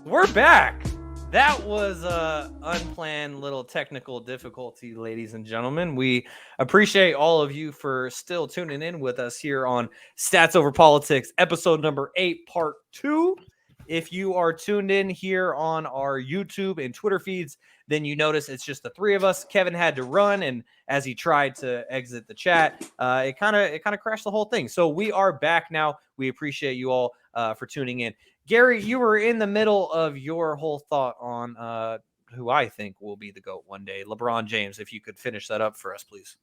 We're back. That was a unplanned little technical difficulty, ladies and gentlemen. We appreciate all of you for still tuning in with us here on Stats Over Politics, episode number 8, part 2. If you are tuned in here on our YouTube and Twitter feeds, then you notice it's just the three of us. Kevin had to run, and as he tried to exit the chat, it kind of crashed the whole thing. So we are back now. We appreciate you all for tuning in. Gary, you were in the middle of your whole thought on who I think will be the GOAT one day, LeBron James. If you could finish that up for us, please.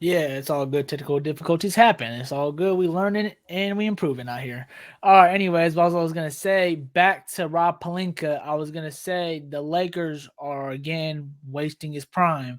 Yeah, it's all good. Technical difficulties happen. It's all good. We learning it and we improving out here. All right. Anyways, what I was gonna say, back to Rob Pelinka, I was gonna say the Lakers are again wasting his prime,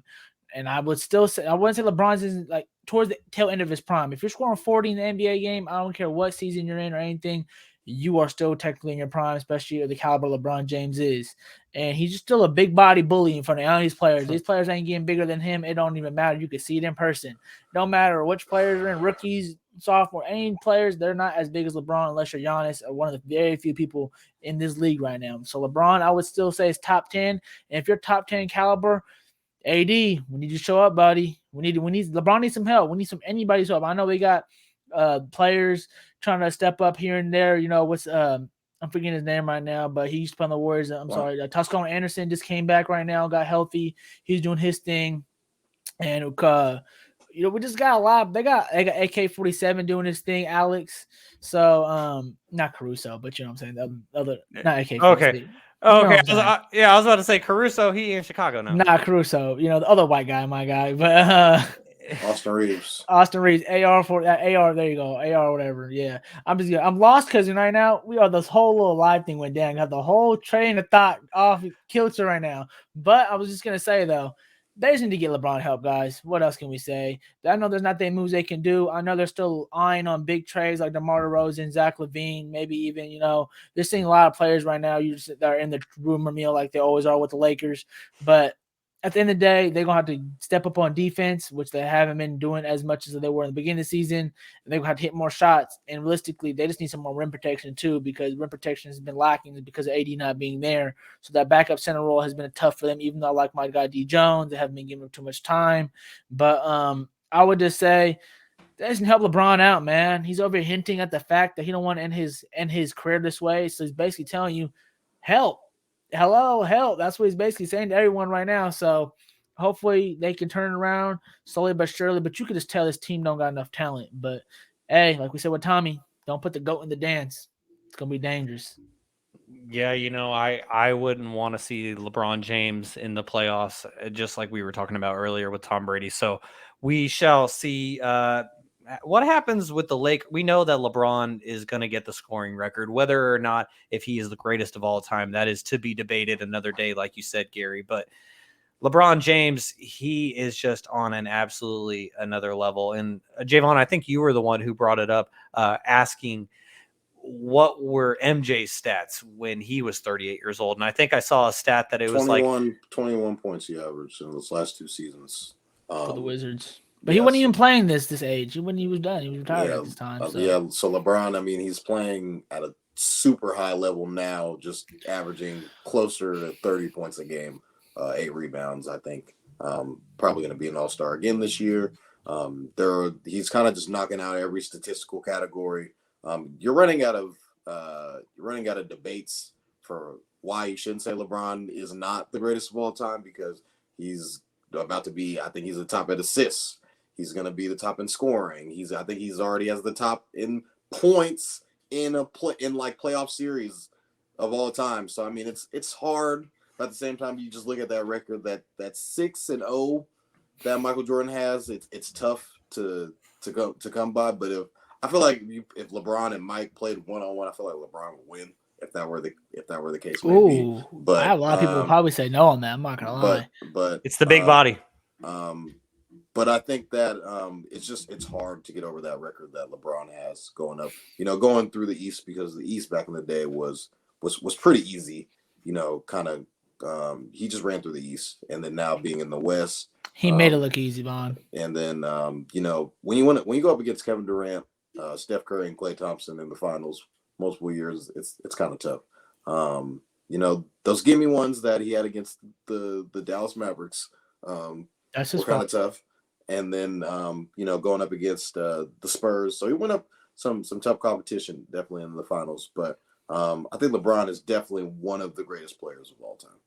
and I would still say I wouldn't say LeBron's is like towards the tail end of his prime. If you're scoring 40 in the NBA game, I don't care what season you're in or anything, you are still technically in your prime, especially at the caliber LeBron James is. And he's just still a big body bully in front of all these players. These players ain't getting bigger than him. It don't even matter. You can see it in person. No matter which players are in, rookies, sophomore, any players, they're not as big as LeBron unless you're Giannis or one of the very few people in this league right now. So LeBron, I would still say is top 10. And if you're top 10 caliber, AD, we need you to show up, buddy. We need LeBron needs some help. We need anybody's help. I know we got players trying to step up here and there. You know, I'm forgetting his name right now, but he used to play on the Warriors. I'm sorry. Toscano Anderson just came back right now, got healthy. He's doing his thing. And, we just got a lot. They got AK-47 doing his thing, Alex. So, not Caruso, but you know what I'm saying? The other, not AK-47. Okay. Okay. I was about to say Caruso. He in Chicago now. Not Caruso. The other white guy, my guy. But Austin Reeves. AR. There you go. AR, whatever. Yeah, I'm lost because right now this whole little live thing went down. Got the whole train of thought off kilter right now. But I was just gonna say though, they just need to get LeBron help, guys. What else can we say? I know there's not that moves they can do. I know they're still eyeing on big trades like DeMar DeRozan, Zach LaVine, maybe even they're seeing a lot of players right now. That are in the rumor mill like they always are with the Lakers, but at the end of the day, they're going to have to step up on defense, which they haven't been doing as much as they were in the beginning of the season. And they're going to have to hit more shots. And realistically, they just need some more rim protection too, because rim protection has been lacking because of AD not being there. So that backup center role has been tough for them, even though I like my guy D Jones. They haven't been giving him too much time. But I would just say that doesn't help LeBron out, man. He's over hinting at the fact that he don't want to end his career this way. So he's basically telling you, help. Hello, help. That's what he's basically saying to everyone right now. So hopefully they can turn it around slowly but surely. But you can just tell this team don't got enough talent. But hey, like we said with Tommy, don't put the goat in the dance. It's gonna be dangerous. Yeah, I wouldn't want to see LeBron James in the playoffs, just like we were talking about earlier with Tom Brady. So we shall see what happens with the Lake. We know that LeBron is going to get the scoring record, whether or not if he is the greatest of all time, that is to be debated another day, like you said, Gary. But LeBron James, he is just on an absolutely another level. And Jaevon, I think you were the one who brought it up, asking what were MJ's stats when he was 38 years old. And I think I saw a stat that it was 21 points he averaged in those last two seasons. For the Wizards. But he wasn't even playing this age. He was done. He was retired at this time. So. So LeBron, I mean, he's playing at a super high level now, just averaging closer to 30 points a game, 8 rebounds, I think. Probably going to be an all-star again this year. He's kind of just knocking out every statistical category. You're running out of debates for why you shouldn't say LeBron is not the greatest of all time, because he's about to be, I think he's the top at assists. He's going to be the top in scoring. I think he's already has the top in points in playoff series of all time. So I mean, it's hard. But at the same time, you just look at that record, that 6-0 that Michael Jordan has. It's tough to come by. But I feel like if LeBron and Mike played one-on-one, I feel like LeBron would win if that were the case. Maybe. But I have a lot of people probably say no on that. I'm not gonna lie. But it's the big body. But I think that it's hard to get over that record that LeBron has going up. Going through the East, because the East back in the day was pretty easy. Kind of he just ran through the East, and then now being in the West, he made it look easy, Bond. And then when you go up against Kevin Durant, Steph Curry, and Klay Thompson in the finals multiple years, it's kind of tough. Those gimme ones that he had against the Dallas Mavericks That's were his kind fault. of tough. And then, going up against the Spurs. So he went up some tough competition, definitely in the finals. But I think LeBron is definitely one of the greatest players of all time.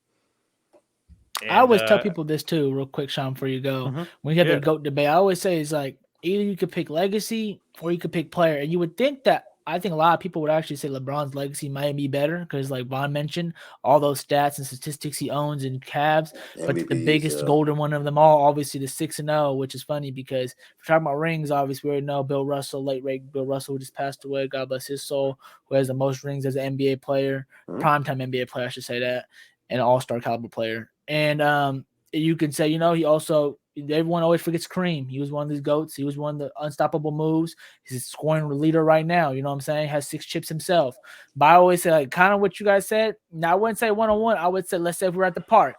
I always tell people this too, real quick, Shaun, before you go. When you have the GOAT debate, I always say it's like either you could pick legacy or you could pick player. And you would think that I think a lot of people would actually say LeBron's legacy might be better because, like Von mentioned, all those stats and statistics he owns in Cavs. But the MVPs, biggest golden one of them all, obviously, the 6-0, which is funny because if we're talking about rings, obviously, we already know Bill Russell, late great Bill Russell, who just passed away, God bless his soul, who has the most rings as an NBA player, primetime NBA player, I should say that, and an all-star caliber player. And you can say, he also, everyone always forgets Kareem. He was one of these GOATs. He was one of the unstoppable moves. He's a scoring leader right now. You know what I'm saying? Has 6 chips himself. But I always say, like, kind of what you guys said. Now, I wouldn't say one-on-one. I would say, let's say if we're at the park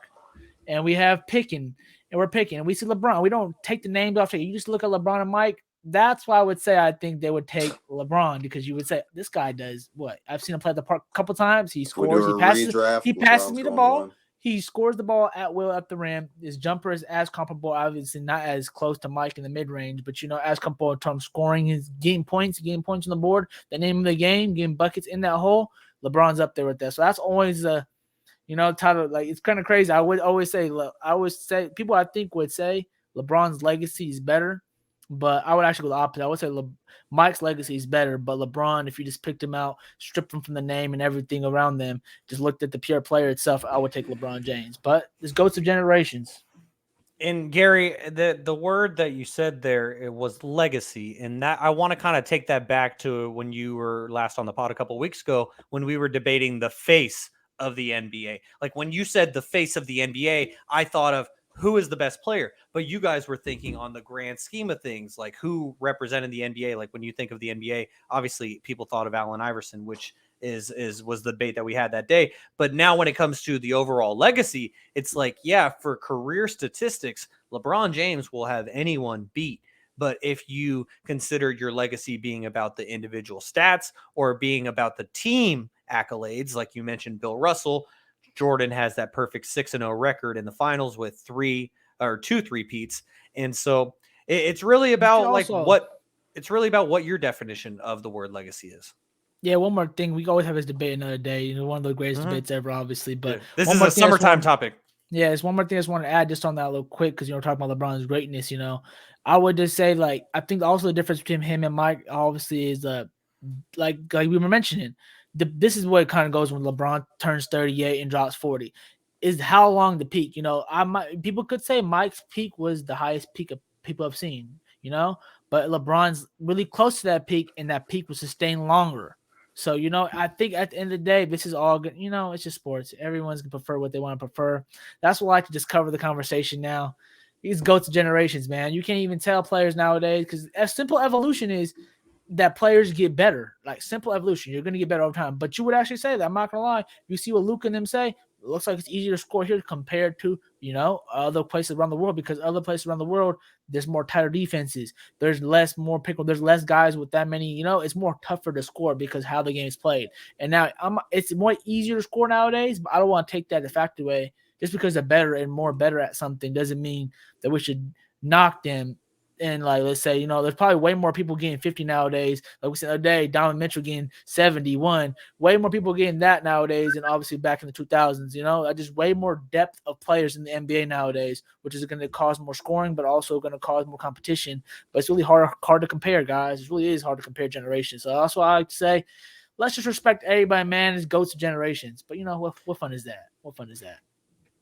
and we have picking and we're picking and we see LeBron. We don't take the names off. You just look at LeBron and Mike. That's why I would say I think they would take LeBron because you would say this guy does what? I've seen him play at the park a couple times. He scores. He passes me the ball. He scores the ball at will at the rim. His jumper is as comparable, obviously not as close to Mike in the mid-range, but, as comparable in terms of scoring, his getting points on the board, the name of the game, getting buckets in that hole. LeBron's up there with that. So that's always a, title. Like, it's kind of crazy. I would always say, people I think would say LeBron's legacy is better, but I would actually go the opposite. I would say Mike's legacy is better, but LeBron, if you just picked him out, stripped him from the name and everything around them, just looked at the pure player itself, I would take LeBron James. But this goes to generations. And Gary, the word that you said there, it was legacy, and that I want to kind of take that back to when you were last on the pod a couple of weeks ago when we were debating the face of the NBA. Like when you said the face of the NBA, I thought of who is the best player, but you guys were thinking on the grand scheme of things, like who represented the NBA. Like when you think of the NBA, obviously people thought of Allen Iverson, which was the debate that we had that day. But now when it comes to the overall legacy, it's like, yeah, for career statistics, LeBron James will have anyone beat. But if you consider your legacy being about the individual stats or being about the team accolades, like you mentioned, Bill Russell, Jordan has that perfect 6-0 record in the finals with 2 3-peats. And so it's really about it's really about what your definition of the word legacy is. Yeah, one more thing. We always have this debate another day. One of the greatest debates ever, obviously. But this is a summertime topic. Yeah, it's one more thing I just want to add just on that real quick because we're talking about LeBron's greatness. I would just say, like, I think also the difference between him and Mike obviously is like we were mentioning. This is what kind of goes when LeBron turns 38 and drops 40. Is how long the peak. People could say Mike's peak was the highest peak of people have seen. But LeBron's really close to that peak, and that peak was sustained longer. So, I think at the end of the day, this is all good. It's just sports. Everyone's going to prefer what they want to prefer. That's why I like to just cover the conversation now. These go to generations, man. You can't even tell players nowadays because simple evolution is that players get better. Like simple evolution. You're going to get better over time. But you would actually say that. I'm not going to lie. You see what Luke and them say? It looks like it's easier to score here compared to, other places around the world because other places around the world, there's more tighter defenses. There's more pickle. There's less guys with that many, it's more tougher to score because how the game is played. And now it's more easier to score nowadays, but I don't want to take that the fact away. Just because they're better and more better at something doesn't mean that we should knock them. And like, let's say, there's probably way more people getting 50 nowadays. Like we said the other day, Donovan Mitchell getting 71. Way more people getting that nowadays than obviously back in the 2000s. Just way more depth of players in the NBA nowadays, which is going to cause more scoring, but also going to cause more competition. But it's really hard to compare, guys. It really is hard to compare generations. So that's why I like to say, let's just respect everybody, man. It goes to generations. But what fun is that? What fun is that?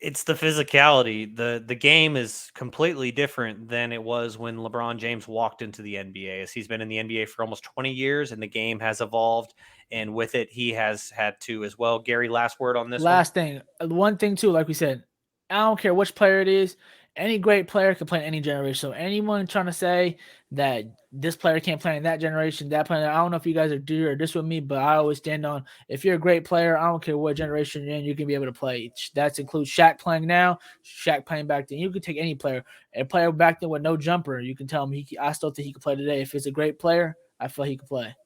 It's the physicality. The game is completely different than it was when LeBron James walked into the NBA, as he's been in the NBA for almost 20 years and the game has evolved. And with it, he has had to as well. Gary, last word on this thing. One thing too, like we said, I don't care which player it is. Any great player can play in any generation. So anyone trying to say that this player can't play in that generation, that player, I don't know if you guys are do or this with me, but I always stand on if you're a great player, I don't care what generation you're in, you can be able to play. That includes Shaq playing now, Shaq playing back then. You can take any player. A player back then with no jumper, you can tell him I still think he could play today. If it's a great player, I feel he could play.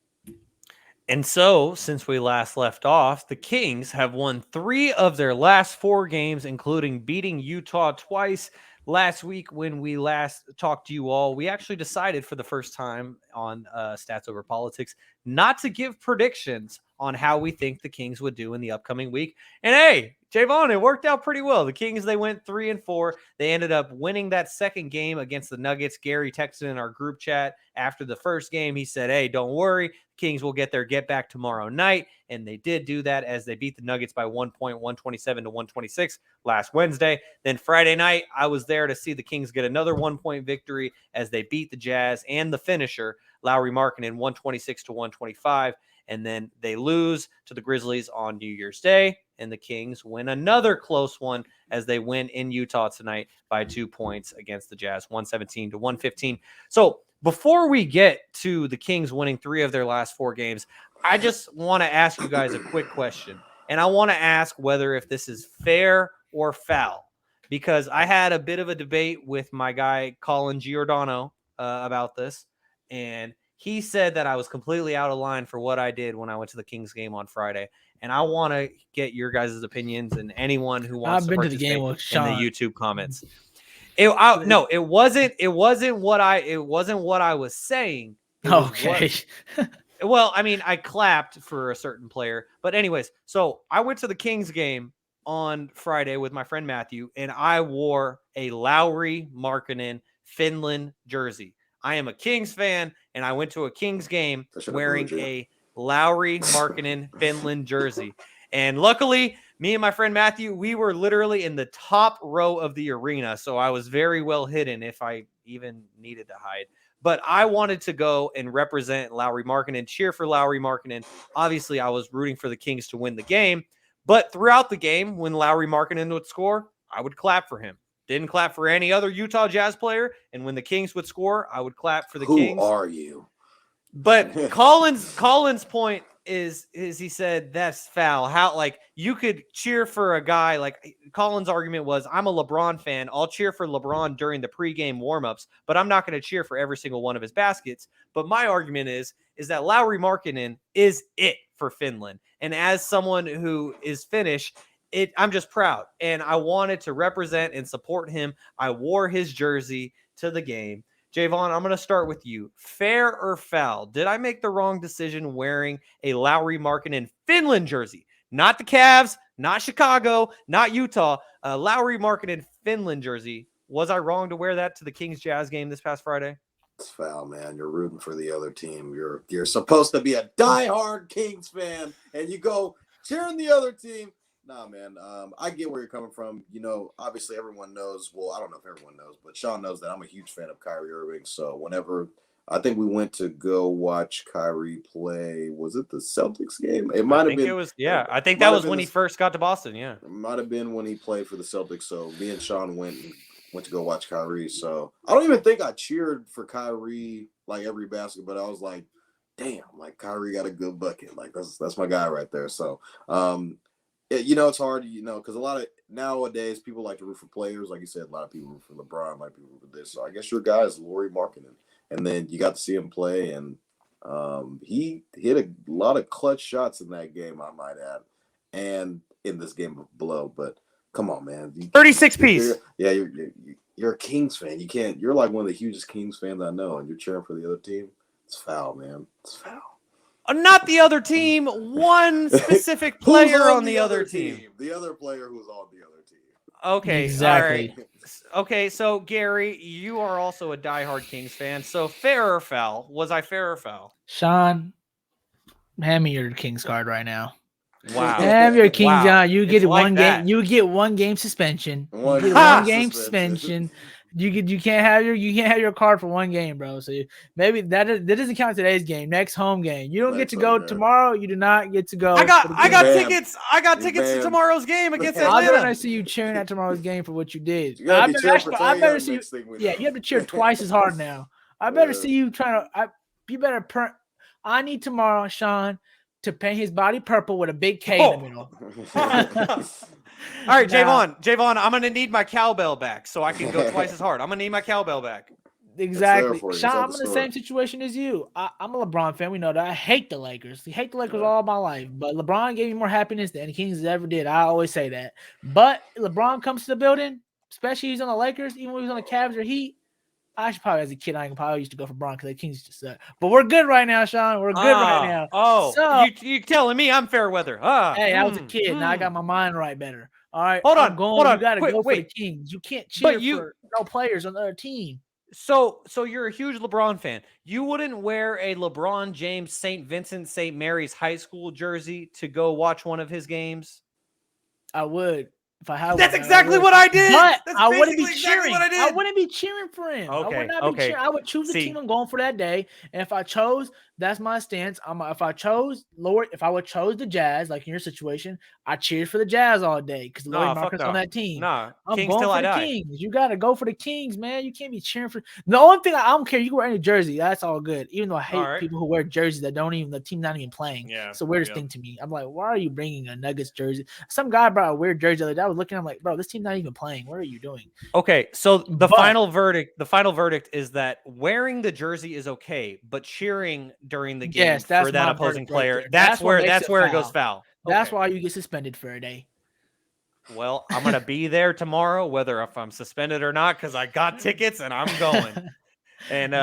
And so, since we last left off, the Kings have won 3 of their last 4 games, including beating Utah twice. Last week, when we last talked to you all, we actually decided for the first time on Stats Over Politics not to give predictions on how we think the Kings would do in the upcoming week. And hey, Jaevon, it worked out pretty well. The Kings, they went 3-4. They ended up winning that second game against the Nuggets. Gary texted in our group chat after the first game. He said, hey, don't worry. Kings will get their get back tomorrow night. And they did do that as they beat the Nuggets by 1 point, 127-126 last Wednesday. Then Friday night, I was there to see the Kings get another 1-point victory as they beat the Jazz and the finisher, Lauri Markkanen, 126-125. And then they lose to the Grizzlies on New Year's Day. And the Kings win another close one as they win in Utah tonight by 2 points against the Jazz, 117-115. So before we get to the Kings winning 3 of their last 4 games, I just want to ask you guys a quick question. And I want to ask whether if this is fair or foul, because I had a bit of a debate with my guy, Colin Giordano, about this. And he said that I was completely out of line for what I did when I went to the Kings game on Friday. And I want to get your guys' opinions and anyone who wants to participate in the YouTube comments. It wasn't what I was saying. Okay. Well, I mean, I clapped for a certain player, but anyways, so I went to the Kings game on Friday with my friend Matthew, and I wore a Lauri Markkanen Finland jersey. I am a Kings fan, and I went to a Kings game wearing a Lauri Markkanen Finland jersey. And luckily, me and my friend Matthew, we were literally in the top row of the arena, so I was very well hidden if I even needed to hide. But I wanted to go and represent Lauri Markkanen, cheer for Lauri Markkanen. Obviously, I was rooting for the Kings to win the game. But throughout the game, when Lauri Markkanen would score, I would clap for him. Didn't clap for any other Utah Jazz player. And when the Kings would score, I would clap for the Kings. Who are you? But Colin's point is he said that's foul. How, like, you could cheer for a guy, like Colin's argument was, I'm a LeBron fan. I'll cheer for LeBron during the pregame warmups, but I'm not going to cheer for every single one of his baskets. But my argument is that Lauri Markkanen is it for Finland. And as someone who is Finnish, I'm just proud. And I wanted to represent and support him. I wore his jersey to the game. Jaevon, I'm going to start with you. Fair or foul? Did I make the wrong decision wearing a Lauri Markkanen Finland jersey? Not the Cavs, not Chicago, not Utah. Lauri Markkanen Finland jersey. Was I wrong to wear that to the Kings Jazz game this past Friday? It's foul, man. You're rooting for the other team. You're supposed to be a diehard Kings fan, and you go cheering the other team. Nah, man. I get where you're coming from. You know, obviously everyone knows. Well, I don't know if everyone knows, but Shaun knows that I'm a huge fan of Kyrie Irving. So whenever I think we went to go watch Kyrie play, was it the Celtics game? It might have been. It was. Yeah, I think that was when he first got to Boston. Yeah, it might have been when he played for the Celtics. So me and Shaun went to go watch Kyrie. So I don't even think I cheered for Kyrie like every basket, but I was like, damn, like Kyrie got a good bucket. Like that's my guy right there. So it's hard, because a lot of nowadays people like to root for players. Like you said, a lot of people root for LeBron, a lot of people root for this. So I guess your guy is Lauri Markkanen. And then you got to see him play, and he hit a lot of clutch shots in that game, I might add, and in this game below. But come on, man. 36 piece. You're a Kings fan. You're like one of the hugest Kings fans I know, and you're cheering for the other team. It's foul, man. It's foul. Not the other team. One specific player on the other team. The other player who's on the other team. Okay, exactly. All right. Okay, so Gary, you are also a diehard Kings fan. So fair or foul? Was I fair or foul? Shaun, hand me your Kings card right now. Wow. Have your Kings out. You get like one that. game. You get 1 game suspension. One game suspension. You can't have your card for 1 game, bro. So maybe that doesn't count today's game. Next home game, you don't get to go tomorrow. You do not get to go. I got tickets. I got tickets to tomorrow's game against Atlanta. I better see you cheering at tomorrow's game for what you did. I better see you. Yeah, you have to cheer twice as hard now. I better see you trying to. You better. I need tomorrow, Shaun, to paint his body purple with a big K in the middle. All right, Jaevon, I'm going to need my cowbell back so I can go twice as hard. I'm going to need my cowbell back. Exactly. for you. Shaun, Tell I'm the in the story. same situation as you. I'm a LeBron fan. We know that. I hate the Lakers. I hate the Lakers all my life. But LeBron gave me more happiness than the Kings ever did. I always say that. But LeBron comes to the building, especially he's on the Lakers, even when he's on the Cavs or Heat. I should probably, as a kid, I probably used to go for Bron because the Kings just suck. But we're good right now, Shaun. We're good right now. So, you telling me I'm fair weather? hey, I was a kid. Now I got my mind right better. All right, Hold I'm on, going. hold on. You got to Wait, go for the wait. Kings. You can't cheer But you- for no players on the other team. So you're a huge LeBron fan. You wouldn't wear a LeBron James St. Vincent St. Mary's high school jersey to go watch one of his games? I would. If I had That's one, exactly I would. what I did. But That's I wouldn't be basically exactly cheering. what I did. I wouldn't be cheering for him. I would not be cheering. I would choose the team I'm going for that day. And if I chose, that's my stance. If I chose if I would chose the Jazz, like in your situation, I cheered for the Jazz all day because Lloyd Marcus on that team. Nah, I'm Kings going till for I the die. Kings. You got to go for the Kings, man. You can't be cheering for the only thing. I don't care. You can wear any jersey. That's all good. Even though I hate people who wear jerseys that don't even the team not even playing. Yeah, it's the weirdest thing to me. I'm like, why are you bringing a Nuggets jersey? Some guy brought a weird jersey the other day. I was looking. I'm like, bro, this team not even playing. What are you doing? Okay, so the final verdict is that wearing the jersey is okay, but cheering during the game for that opposing player, that's where it goes foul. That's why you get suspended for a day. Well, I'm gonna be there tomorrow, whether if I'm suspended or not, because I got tickets and I'm going. And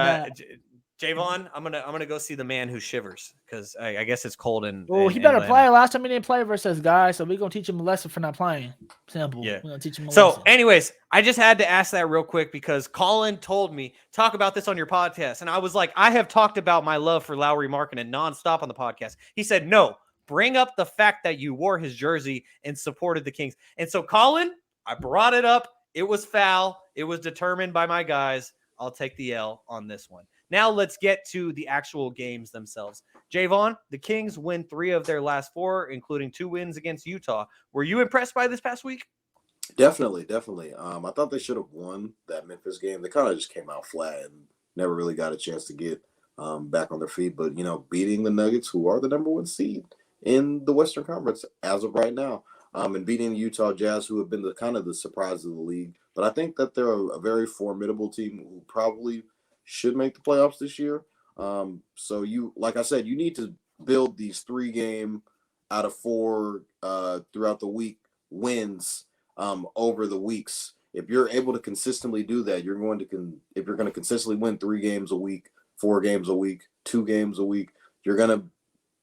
Jaevon, I'm gonna go see the man who shivers because I guess it's cold in. Well, he better play. Last time he didn't play versus guys, so we're gonna teach him a lesson for not playing. Simple. Yeah. We're gonna teach him a lesson. Anyways, I just had to ask that real quick because Colin told me talk about this on your podcast, and I was like, I have talked about my love for Lauri Markkanen nonstop on the podcast. He said, no, bring up the fact that you wore his jersey and supported the Kings. And so, Colin, I brought it up. It was foul. It was determined by my guys. I'll take the L on this one. Now let's get to the actual games themselves. Jaevon, the Kings win 3 of their last 4, including 2 wins against Utah. Were you impressed by this past week? Definitely. I thought they should have won that Memphis game. They kind of just came out flat and never really got a chance to get back on their feet. But, beating the Nuggets, who are the number 1 seed in the Western Conference as of right now, and beating the Utah Jazz, who have been the surprise of the league. But I think that they're a very formidable team who probably should make the playoffs this year. So like I said, you need to build these 3 game out of 4 throughout the week wins over the weeks. If you're able to consistently do that, if you're going to consistently win 3 games a week, 4 games a week, 2 games a week, you're going to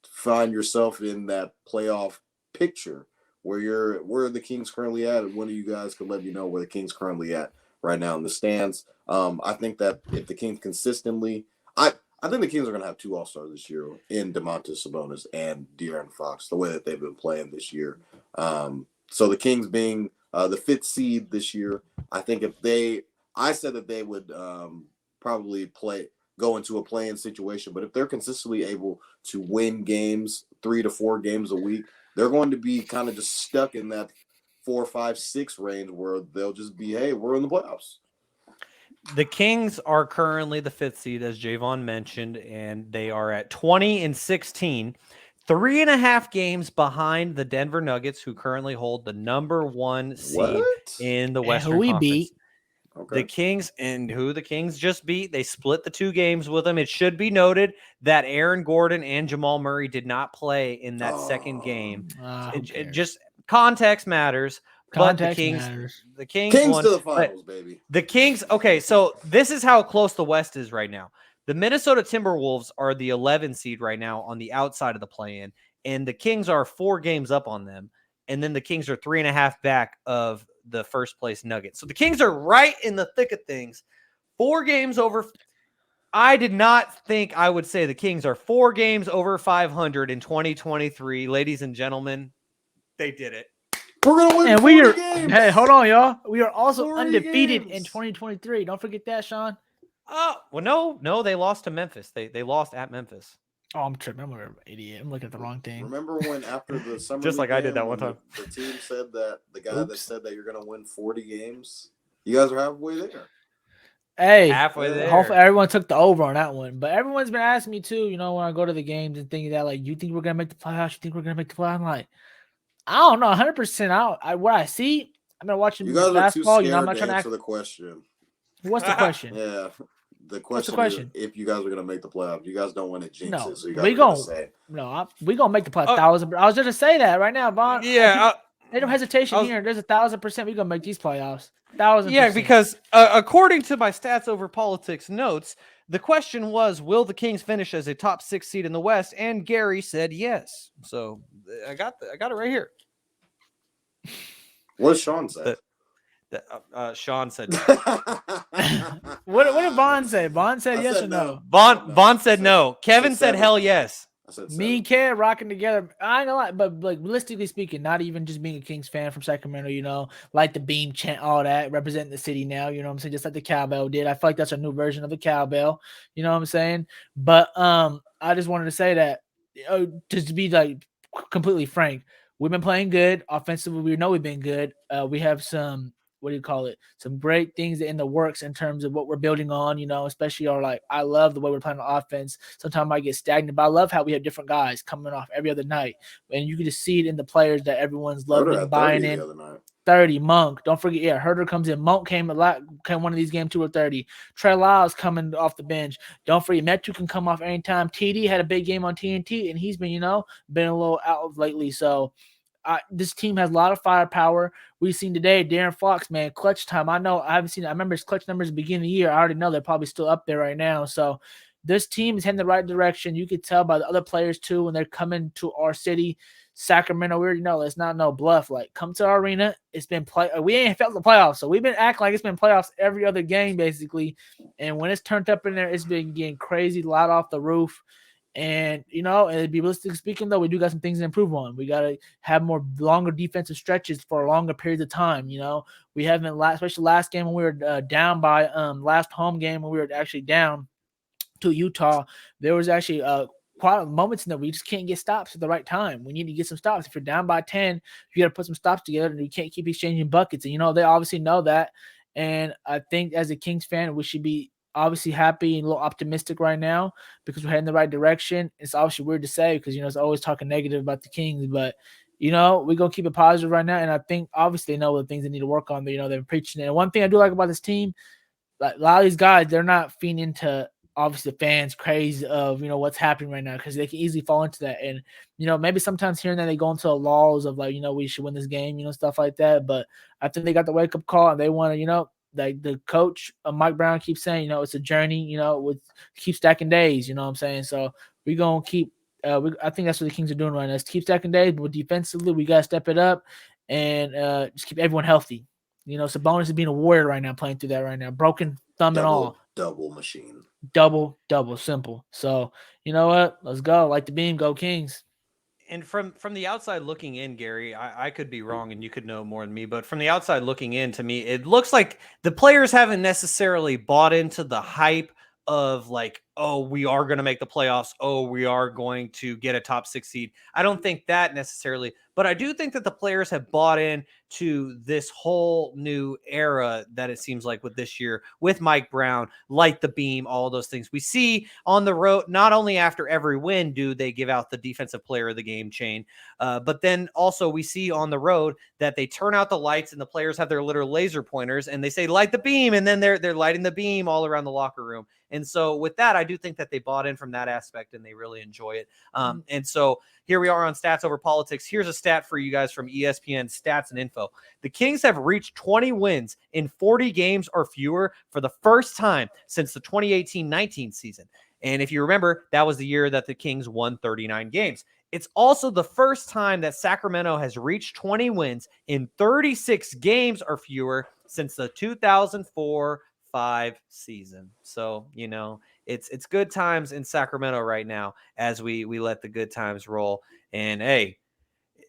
find yourself in that playoff picture where the Kings currently at, and one of you guys could let me know where the Kings currently at right now in the stands. I think that if the Kings consistently, I think the Kings are going to have 2 All-Stars this year in Domantas Sabonis and De'Aaron Fox, the way that they've been playing this year. So the Kings being the 5th seed this year, I think I said that they would probably go into a play-in situation, but if they're consistently able to win games, 3 to 4 games a week, they're going to be kind of just stuck in that 4, 5, 6 range where they'll just be, hey, we're in the playoffs. The Kings are currently the 5th seed, as Jaevon mentioned, and they are at 20-16, 3.5 games behind the Denver Nuggets, who currently hold the number 1 seed in the Western Conference. Beat. Okay. The Kings, and who the Kings just beat, they split the 2 games with them. It should be noted that Aaron Gordon and Jamal Murray did not play in that second game. It just context matters. Context but matters. The Kings won, to the finals, baby. The Kings. Okay, so this is how close the West is right now. The Minnesota Timberwolves are the 11 seed right now on the outside of the play-in, and the Kings are 4 games up on them. And then the Kings are 3.5 back of the first place Nuggets. So the Kings are right in the thick of things. 4 games over. I did not think I would say the Kings are 4 games over 500 in 2023. Ladies and gentlemen, they did it. We're going to win and 40 games. Hey, hold on, y'all. We are also undefeated games in 2023. Don't forget that, Shaun. Oh, well, no, they lost to Memphis. They lost at Memphis. Oh, I'm tripping. I'm an idiot. I'm looking at the wrong thing. Remember when after the summer just like I did that one time, the team said that the guy that said that you're going to win 40 games, you guys are halfway there. Hey, halfway there. Hopefully everyone took the over on that one. But everyone's been asking me too, when I go to the games and thinking that, like, you think we're going to make the playoffs? You think we're going to make the playoffs? I'm like, I don't know, 100% out. What I see, I've been watching you guys basketball. Are too scared I'm not trying to answer the question. What's the question? Yeah. The What's the question is question? if you guys are going to make the playoffs. You guys don't want to jinx No, it, so you guys we are going to gon' say. no, we gonna make the play Oh. 1,000. I was just to say that right now, Vaughn. Yeah, Ain't no hesitation I was- here. There's 1,000% we gonna make these playoffs. 1,000%. yeah, because according to my Stats Over Politics notes, the question was, will the Kings finish as a top 6 seed in the West? And Gary said yes. So I got it right here. What does Shaun say? Shaun said no. what did Vaughn say? Vaughn said I yes said or no? Vaughn said no. Kevin said 7. hell yes. I said Me and 7. Ken rocking together. I ain't gonna lie, but like realistically speaking, not even just being a Kings fan from Sacramento, like the beam chant, all that, representing the city now, you know what I'm saying? Just like the cowbell did. I feel like that's a new version of the cowbell, you know what I'm saying? But I just wanted to say that just to be like completely frank, we've been playing good offensively. We know we've been good. We have some some great things in the works in terms of what we're building on, especially I love the way we're playing on offense. Sometimes I get stagnant, but I love how we have different guys coming off every other night. And you can just see it in the players that everyone's loving and buying in. The other night. 30, Monk. Don't forget, Herder comes in. Monk came one of these games 2 or 30. Trey Lyles coming off the bench. Don't forget, Metu can come off anytime. TD had a big game on TNT, and he's been, been a little out of lately. So this team has a lot of firepower. We've seen today, Darren Fox, man, clutch time. I remember his clutch numbers at the beginning of the year. I already know they're probably still up there right now. So this team is heading the right direction. You could tell by the other players too when they're coming to our city, Sacramento. We already know it's not no bluff. Like, come to our arena. It's been we ain't felt the playoffs, so we've been acting like it's been playoffs every other game basically. And when it's turned up in there, it's been getting crazy, loud off the roof. And and be realistic speaking, though, we do got some things to improve on. We got to have longer defensive stretches for longer periods of time. We haven't, especially last game when we were down by last home game when we were actually down to Utah. There was actually quite moments in that we just can't get stops at the right time. We need to get some stops. If you're down by 10, you got to put some stops together, and you can't keep exchanging buckets. And they obviously know that. And I think as a Kings fan, we should be obviously happy and a little optimistic right now because we're heading the right direction. It's obviously weird to say because it's always talking negative about the Kings, but we're gonna keep it positive right now. And I think obviously they know the things they need to work on. They're preaching it. And one thing I do like about this team, like a lot of these guys, they're not feeding into obviously the fans' craze of what's happening right now because they can easily fall into that. And maybe sometimes here and there they go into the laws of we should win this game, stuff like that. But I think they got the wake up call and they want to like the coach Mike Brown keeps saying, it's a journey, with keep stacking days, you know what I'm saying? So we're gonna keep I think that's what the Kings are doing right now. Is keep stacking days, but defensively we gotta step it up and just keep everyone healthy. Sabonis is being a warrior right now, playing through that right now. Broken thumb and all. Double machine. Double, simple. So you know what? Let's go. Like the beam, go Kings. And from the outside looking in, Gary, I could be wrong and you could know more than me, but from the outside looking in, to me, it looks like the players haven't necessarily bought into the hype of oh, we are going to make the playoffs. Oh, we are going to get a top 6 seed. I don't think that necessarily, but I do think that the players have bought in to this whole new era that it seems like with this year with Mike Brown, light the beam, all those things we see on the road. Not only after every win do they give out the defensive player of the game chain, but then also we see on the road that they turn out the lights and the players have their little laser pointers and they say light the beam, and then they're lighting the beam all around the locker room. And so with that, I do think that they bought in from that aspect and they really enjoy it. And so here we are on Stats Over Politics. Here's a stat for you guys from ESPN Stats and Info. The Kings have reached 20 wins in 40 games or fewer for the first time since the 2018-19 season. And if you remember, that was the year that the Kings won 39 games. It's also the first time that Sacramento has reached 20 wins in 36 games or fewer since the 2004-5 season. So, it's good times in Sacramento right now as we let the good times roll. And hey,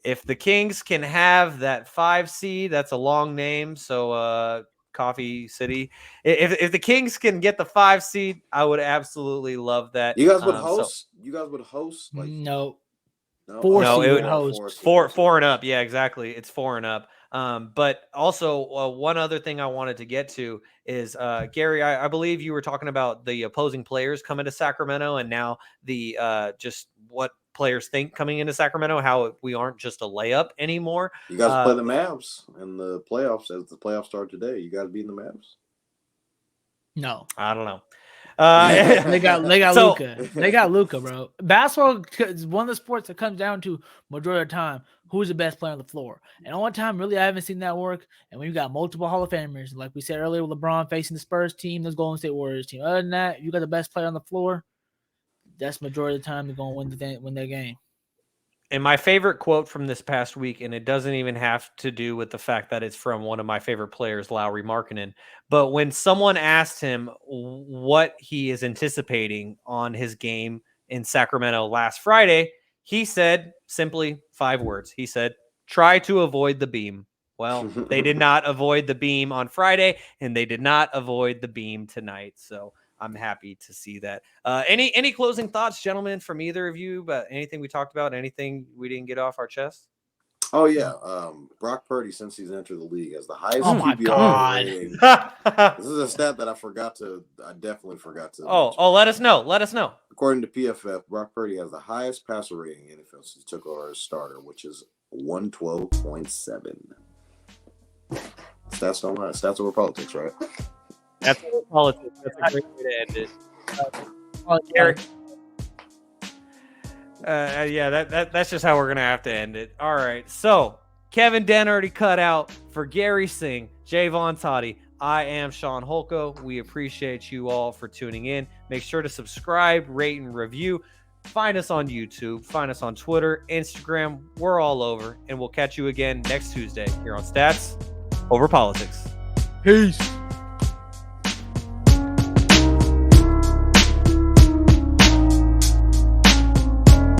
if the Kings can have that 5 seed, that's a long name. So, Coffee City. If the Kings can get the 5 seed, I would absolutely love that. You guys would host. You guys would host. No. No, 4 no, seed it would would host. Four and up. Yeah, exactly. It's 4 and up. But also one other thing I wanted to get to is Gary, I believe you were talking about the opposing players coming to Sacramento and now the just what players think coming into Sacramento, how we aren't just a layup anymore. You guys play the Mavs in the playoffs as the playoffs start today. You guys beating the Mavs? No. I don't know. They got So- Luka. They got Luka, bro. Basketball is one of the sports that comes down to majority of the time who's the best player on the floor. And only time really I haven't seen that work. And when you got multiple Hall of Famers, like we said earlier with LeBron facing the Spurs team, this Golden State Warriors team. Other than that, you got the best player on the floor. That's majority of the time they're going to win their game. And my favorite quote from this past week, and it doesn't even have to do with the fact that it's from one of my favorite players, Lowry Markkanen, but when someone asked him what he is anticipating on his game in Sacramento last Friday, he said simply 5 words. He said, "Try to avoid the beam." Well, they did not avoid the beam on Friday, and they did not avoid the beam tonight. So I'm happy to see that. Any closing thoughts, gentlemen, from either of you about anything we talked about, anything we didn't get off our chest? Oh yeah, Brock Purdy, since he's entered the league, has the highest Oh my QBR God. rating. This is a stat that I definitely forgot to. mention. Let us know. Let us know. According to PFF, Brock Purdy has the highest passer rating in NFL since he took over as starter, which is 112.7. Stats don't lie. Stats over politics, right? That's politics. That's a great way to end it. Gary. That's just how we're gonna have to end it. All right. So Kevin Den already cut out. For Gary Singh, Jaevon Toddy, I am Shaun Holko. We appreciate you all for tuning in. Make sure to subscribe, rate, and review. Find us on YouTube. Find us on Twitter, Instagram. We're all over, and we'll catch you again next Tuesday here on Stats Over Politics. Peace.